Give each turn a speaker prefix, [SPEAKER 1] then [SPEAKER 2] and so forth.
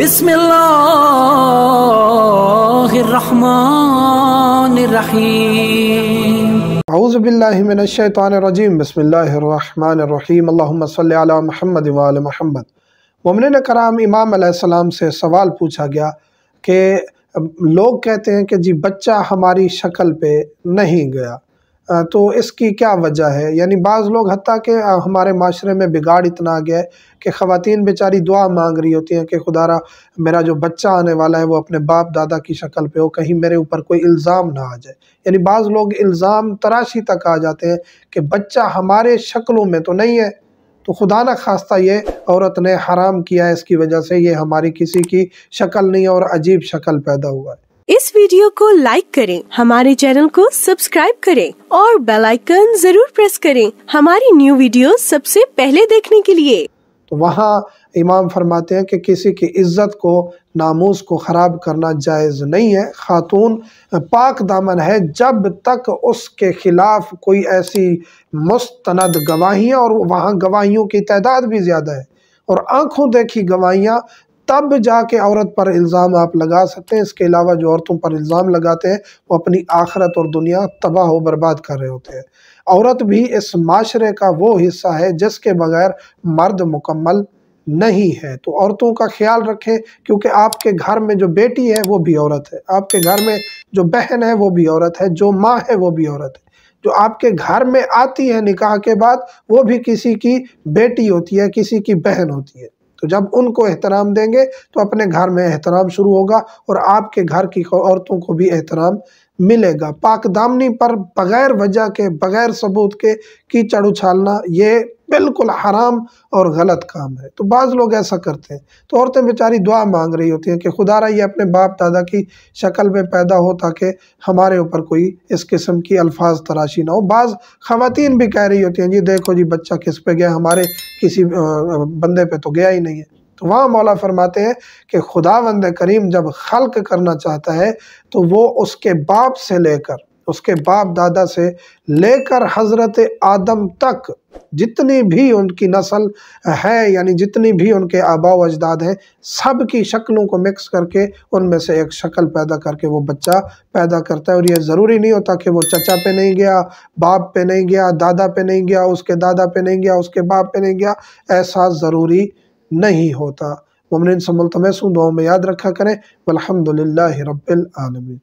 [SPEAKER 1] बिस्मिल्लाहिर्रहमानिर्रहीम।
[SPEAKER 2] अऊज़ु बिल्लाहि मिनश्शैतानिर्रजीम। बिस्मिल्लाहिर्रहमानिर्रहीम। अल्लाहुम्मा सल्लि अला मुहम्मद व आले मुहम्मद। मोमिनीन कराम, इमाम अलैहिस्सलाम से सवाल पूछा गया कि लोग कहते हैं कि जी बच्चा हमारी शक्ल पे नहीं गया, तो इसकी क्या वजह है। यानी बाज़ लोग हत्ता कि हमारे माशरे में बिगाड़ इतना आ गया है कि ख़वातीन बेचारी दुआ मांग रही होती हैं कि खुदारा मेरा जो बच्चा आने वाला है वो अपने बाप दादा की शक्ल पे हो, कहीं मेरे ऊपर कोई इल्ज़ाम ना आ जाए। यानी बाज़ लोग इल्ज़ाम तराशी तक आ जाते हैं कि बच्चा हमारे शक्लों में तो नहीं है, तो खुदा न खास्ता ये औरत ने हराम किया है, इसकी वजह से ये हमारी किसी की शक्ल नहीं और अजीब शक्ल पैदा हुआ है।
[SPEAKER 3] इस वीडियो को लाइक करें, हमारे चैनल को सब्सक्राइब करें और बेल आइकन जरूर प्रेस करें हमारी न्यू वीडियो सबसे पहले देखने के लिए।
[SPEAKER 2] तो वहाँ इमाम फरमाते हैं कि किसी की इज्जत को, नामूस को ख़राब करना जायज़ नहीं है। खातून पाक दामन है जब तक उसके ख़िलाफ़ कोई ऐसी मुस्तनद गवाहियाँ, और वहाँ गवाहियों की तादाद भी ज़्यादा है, और आँखों देखी गवाहियाँ, तब जाके औरत पर इल्ज़ाम आप लगा सकते हैं। इसके अलावा जो औरतों पर इल्ज़ाम लगाते हैं वो अपनी आखिरत और दुनिया तबाह व बर्बाद कर रहे होते हैं। औरत भी इस माशरे का वो हिस्सा है जिसके बगैर मर्द मुकम्मल नहीं है। तो औरतों का ख्याल रखें, क्योंकि आपके घर में जो बेटी है वो भी औरत है, आपके घर में जो बहन है वो भी औरत है, जो माँ है वो भी औरत है, जो आपके घर में आती है निकाह के बाद वो भी किसी की बेटी होती है, किसी की बहन होती है। तो जब उनको एहतराम देंगे तो अपने घर में एहतराम शुरू होगा और आपके घर की औरतों को भी एहतराम मिलेगा। पाक दामनी पर बग़ैर वजह के, बग़ैर सबूत के कीचड़ उछालना ये बिल्कुल हराम और गलत काम है। तो बाज़ लोग ऐसा करते हैं, तो औरतें बेचारी दुआ मांग रही होती हैं कि खुदारा ये अपने बाप दादा की शक्ल में पैदा हो ताकि हमारे ऊपर कोई इस किस्म की अल्फाज तराशी ना हो। बाज़ ख़वातीन भी कह रही होती हैं जी देखो जी बच्चा किस पे गया, हमारे किसी बंदे पे तो गया ही नहीं है। तो वहाँ मौला फरमाते हैं कि खुदावंद करीम जब खल्क करना चाहता है तो वो उसके बाप से लेकर, उसके बाप दादा से लेकर हज़रत आदम तक जितनी भी उनकी नस्ल है, यानी जितनी भी उनके आबा व अजदाद हैं, सब की शक्लों को मिक्स करके उनमें से एक शक्ल पैदा करके वो बच्चा पैदा करता है। और ये ज़रूरी नहीं होता कि वो चचा पे नहीं गया, बाप पे नहीं गया, दादा पे नहीं गया, उसके दादा पे नहीं गया, उसके बाप पे नहीं गया, ऐसा ज़रूरी नहीं होता। मोमिनीन से मुल्तमस हूं, दुआ में याद रखा करें। वल्हम्दुलिल्लाहि रब्बिल आलमीन।